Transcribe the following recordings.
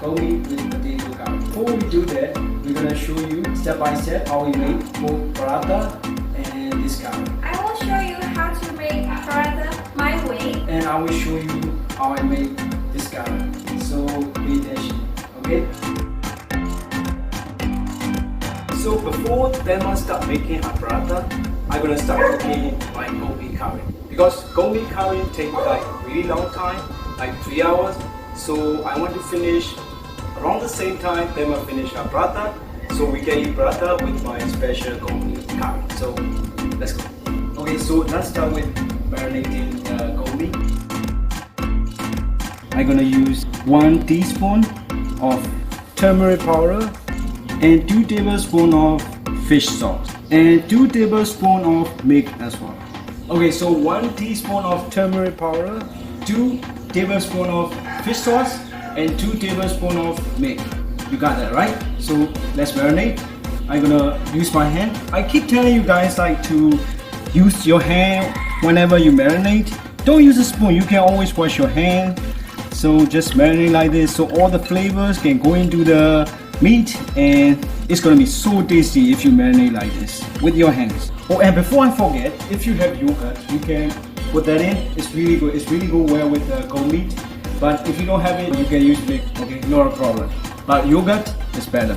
goat meat with potato curry. Before we do that, we're gonna show you step by step how we make both paratha and this curry. I will show you how to make paratha my way. And I will show you how I make this curry. So pay attention, okay? So before Dema start making our paratha, I'm gonna start cooking my goat meat curry. Because goat meat curry takes like really long time, like 3 hours. So I want to finish around the same time Dema finish our paratha. So we can eat paratha with my special goat meat curry. So let's go. Okay, so let's start with marinating the goat meat. I'm gonna use 1 teaspoon of turmeric powder and 2 tablespoons of fish sauce and 2 tablespoons of milk as well. Okay, so 1 teaspoon of turmeric powder, 2 tablespoons of fish sauce and 2 tablespoons of milk. You got that, right? So let's marinate. I'm gonna use my hand. I keep telling you guys like to use your hand whenever you marinate. Don't use a spoon, you can always wash your hand. So just marinate like this so all the flavors can go into the meat, and it's gonna be so tasty if you marinate like this with your hands. Oh, and before I forget, if you have yogurt, you can put that in. It's really good. It's really go well with the goat meat. But if you don't have it, you can use milk. Okay, not a problem. But yogurt is better.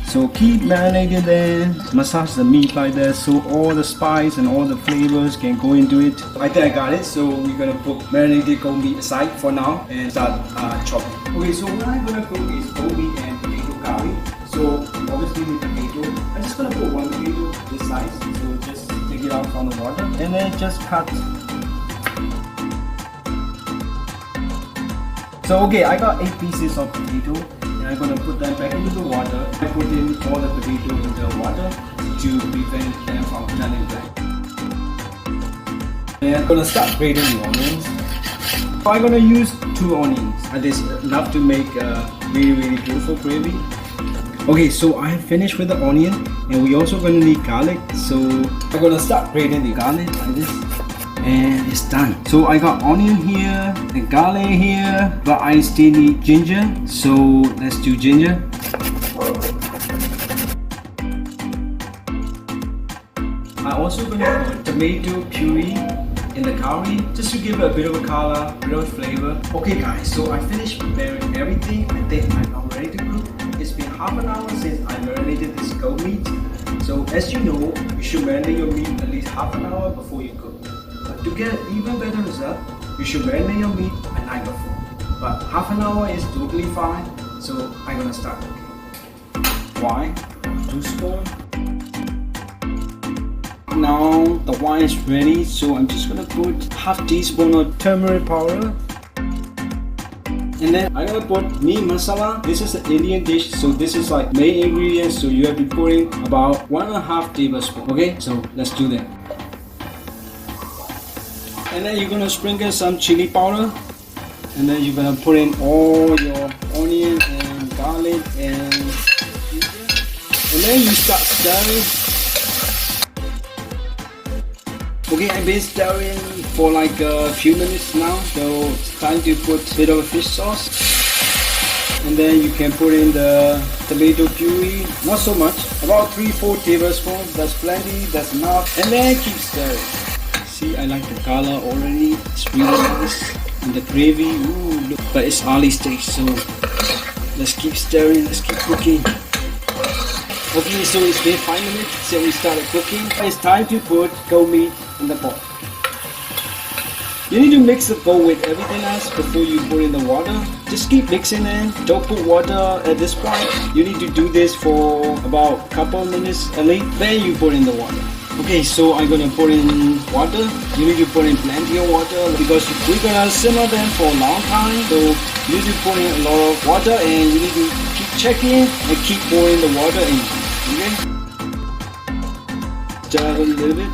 So keep marinating there, massage the meat like that so all the spice and all the flavors can go into it. I think I got it, so we're gonna put marinated goat meat aside for now and start chopping. Okay, so what I'm gonna cook is goat meat and potato curry. So obviously with potato, I'm just gonna put 1 potato this size. So just take it out from the water and then just cut. So okay, I got 8 pieces of potato. I'm going to put them back into the water. I put in all the potato in the water to prevent them from turning black. And I'm going to start grating the onions. So I'm going to use 2 onions. That is enough to make a really beautiful gravy. Okay, so I have finished with the onion, and we also going to need garlic. So I'm going to start grating the garlic like this. And it's done. So I got onion here and garlic here, but I still need ginger, so let's do ginger. I also gonna put tomato puree in the curry just to give it a bit of a color, a bit of flavor. Okay guys, so I finished preparing everything. I think I'm now ready to cook. It's been half an hour since I marinated this goat meat. So as you know, you should marinate your meat at least half an hour before you cook. To get an even better result, you should marinate your meat a night before. But half an hour is totally fine, so I'm gonna start cooking. Wine, 2 spoons. Now the wine is ready, so I'm just gonna put half teaspoon of turmeric powder. And then I'm gonna put meat masala. This is an Indian dish, so this is like main ingredients, so you have to be putting about 1.5 tablespoons. Okay, so let's do that. And then you're gonna sprinkle some chili powder, and then you're gonna put in all your onion and garlic and ginger, and then you start stirring. Okay, I've been stirring for like a few minutes now, so it's time to put a bit of fish sauce, and then you can put in the tomato puree, not so much, about 3-4 tablespoons. That's plenty, that's enough, and then keep stirring. See, I like the color already. It's really nice. And the gravy, ooh, look. But it's early stage, so let's keep stirring, let's keep cooking. Okay, so it's been 5 minutes since we started cooking. It's time to put goat meat in the pot. You need to mix the bowl with everything else before you put in the water. Just keep mixing in. Don't put water at this point. You need to do this for about a couple of minutes at least. Then you put in the water. Okay, so I'm gonna put in water. You need to put in plenty of water because we're gonna simmer them for a long time. So you need to put in a lot of water, and you need to keep checking and keep pouring the water in. Okay? Stir a little bit.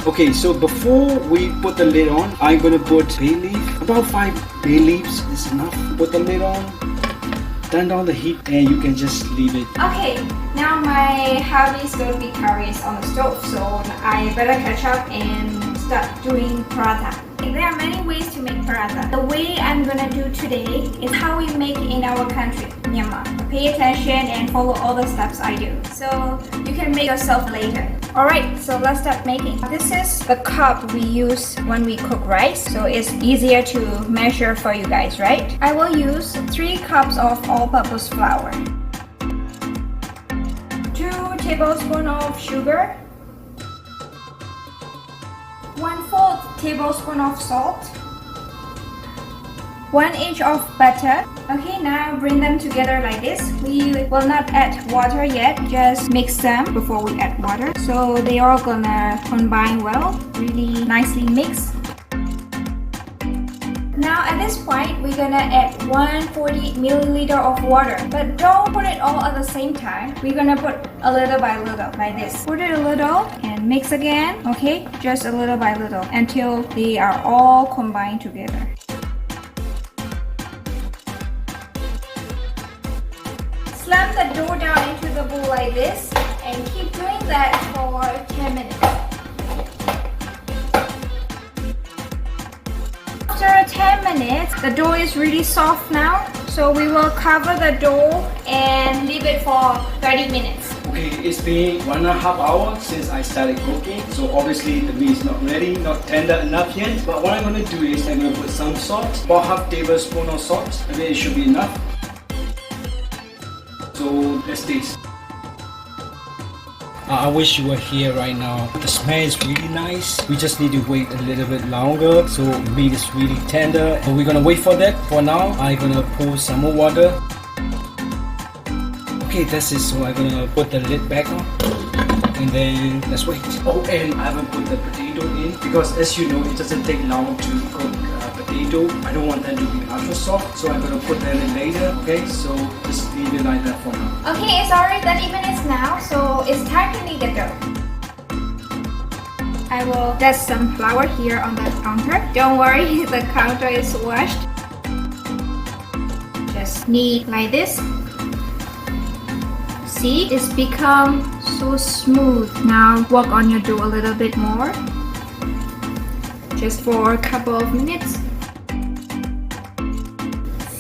Okay, so before we put the lid on, I'm gonna put bay leaf. About 5 bay leaves is enough. Put the lid on. Turn down the heat and you can just leave it. Okay, now my hubby is going to be curries on the stove, so I better catch up and start doing paratha. Okay, there are many ways to make paratha. The way I'm gonna do today is how we make in our country, Myanmar. Pay attention and follow all the steps I do, so you can make yourself later. Alright, so let's start making. This is the cup we use when we cook rice, so it's easier to measure for you guys, right? I will use 3 cups of all-purpose flour, 2 tablespoons of sugar, 1/4 tablespoon of salt, 1 inch of butter. Okay, now bring them together like this. We will not add water yet, just mix them before we add water. So they are gonna combine well, really nicely mixed. Now at this point, we're gonna add 140 milliliter of water, but don't put it all at the same time. We're gonna put a little by little like this. Put it a little and mix again, okay? Just a little by little until they are all combined together. Slam the dough down into the bowl like this and keep doing that for 10 minutes. After 10 minutes, the dough is really soft now, so we will cover the dough and leave it for 30 minutes. Okay, it's been 1.5 hours since I started cooking, so obviously the meat is not ready, not tender enough yet. But what I'm going to do is I'm going to put some salt, about half tablespoon of salt, and then it should be enough. So let's taste. I wish you were here right now. The smell is really nice. We just need to wait a little bit longer so the meat is really tender. So we're gonna wait for that. For now, I'm gonna pour some more water. Okay, that's it. So I'm gonna put the lid back on. And then let's wait. Oh, and I haven't put the potato in because as you know, it doesn't take long to cook potato. I don't want them to be ultra soft, so I'm gonna put that in later. Okay, so just leave it like that for now. Okay, it's already 30 minutes now, so it's time to knead the dough. I will dust some flour here on the counter. Don't worry, the counter is washed. Just knead like this. See, it's become so smooth. Now work on your dough a little bit more. Just for a couple of minutes.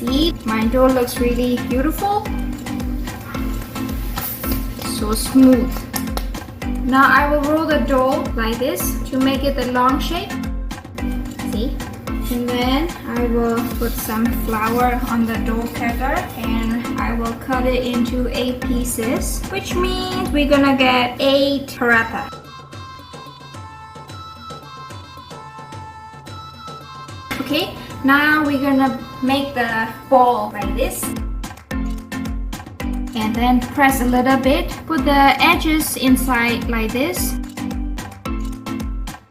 See, my dough looks really beautiful. So smooth. Now I will roll the dough like this to make it the long shape. See? And then I will put some flour on the dough cutter and I will cut it into 8 pieces, which means we're gonna get 8 paratha. Okay, now we're gonna make the ball like this. And then press a little bit. Put the edges inside like this.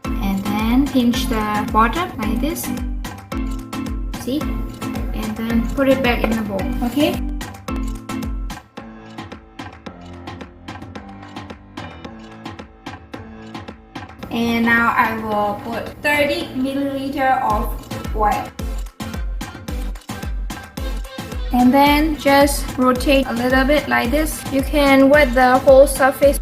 And then pinch the bottom like this. See? And then put it back in the bowl. Okay? And now I will put 30 milliliter of oil. And then just rotate a little bit like this. You can wet the whole surface.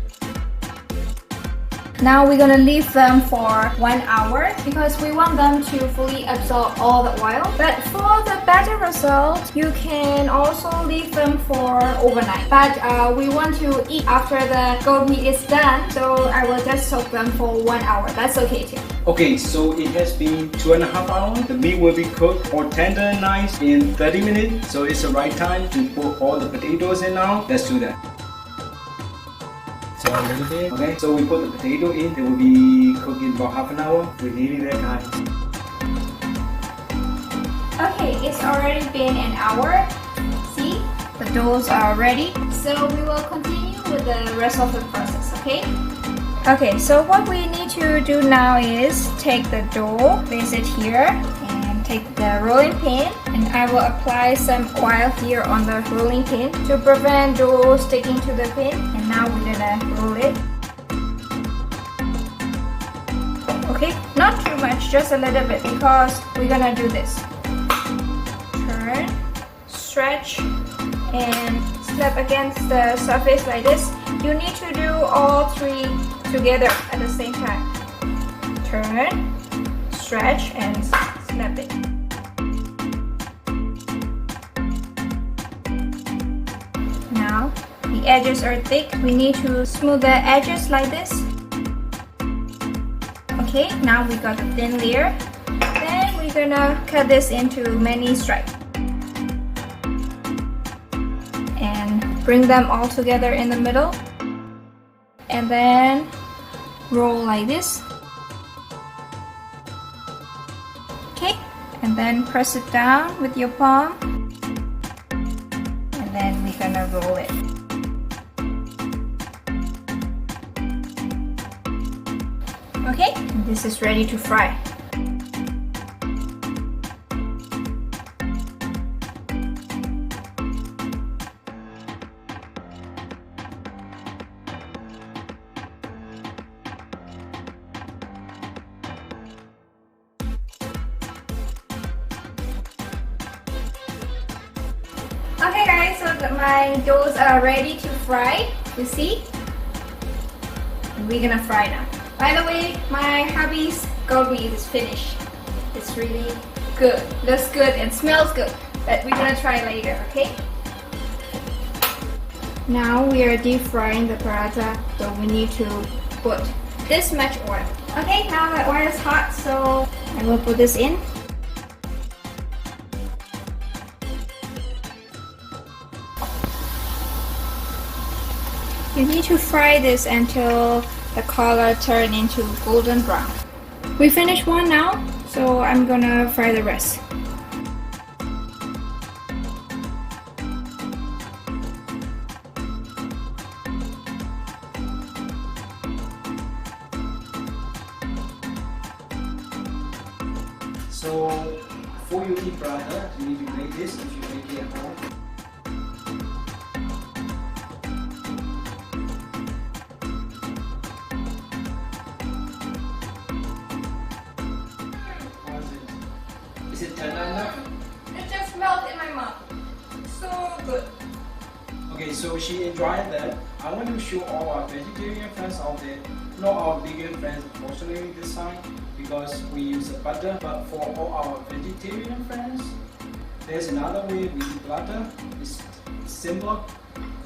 Now we're gonna leave them for 1 hour because we want them to fully absorb all the oil. But for the better result, you can also leave them for overnight. But we want to eat after the goat meat is done, so I will just soak them for 1 hour. That's okay too. Okay, so it has been 2.5 hours. The meat will be cooked or tender and nice in 30 minutes. So it's the right time to put all the potatoes in now. Let's do that. So a little bit. Okay, so we put the potato in. It will be cooked in about half an hour. We're nearly there, guys. Okay, it's already been an hour. See, the doughs are ready. So we will continue with the rest of the process, okay? Okay, so what we need to do now is take the dough, place it here, and take the rolling pin, and I will apply some oil here on the rolling pin to prevent dough sticking to the pin. And now we're gonna roll it. Okay, not too much, just a little bit because we're gonna do this. Turn, stretch, and slap against the surface like this. You need to do all 3 together at the same time. Turn, stretch and snap it. Now the edges are thick. We need to smooth the edges like this. Okay, now we got a thin layer. Then we're gonna cut this into many stripes and bring them all together in the middle, and then roll like this. Okay, and then press it down with your palm, and then we're gonna roll it. Okay, and this is ready to fry. Okay guys, so my doughs are ready to fry, you see? And we're gonna fry now. By the way, my hubby's goat meat is finished. It's really good, looks good and smells good, but we're gonna try later, okay? Now we are deep frying the paratha, so we need to put this much oil. Okay, now the oil is hot, so I will put this in. You need to fry this until the color turn into golden brown. We finished one now, so I'm gonna fry the rest. So before you eat paratha, you need to make this if you make it at home. Is it tender enough? It just melted in my mouth. So good. Okay, so she enjoyed that. I want to show all our vegetarian friends out there, not our vegan friends unfortunately this time, because we use the butter. But for all our vegetarian friends, there's another way we eat Palata. It's simple.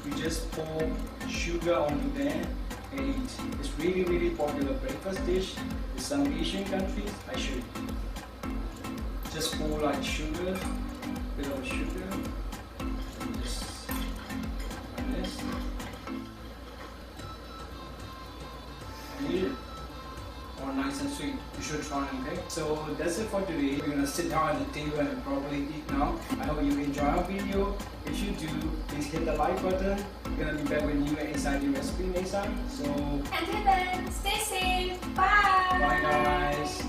You just pour sugar onto there and eat. It's really popular breakfast dish in some Asian countries. I show you. Just pour like sugar, bit of sugar, just like this, and eat it. Or nice and sweet. You should try it, okay? So that's it for today. We're gonna sit down at the table and probably eat now. I hope you enjoy our video. If you do, please hit the like button. We're gonna be back with new and exciting recipe next time. So Until then, stay safe. Bye. bye guys.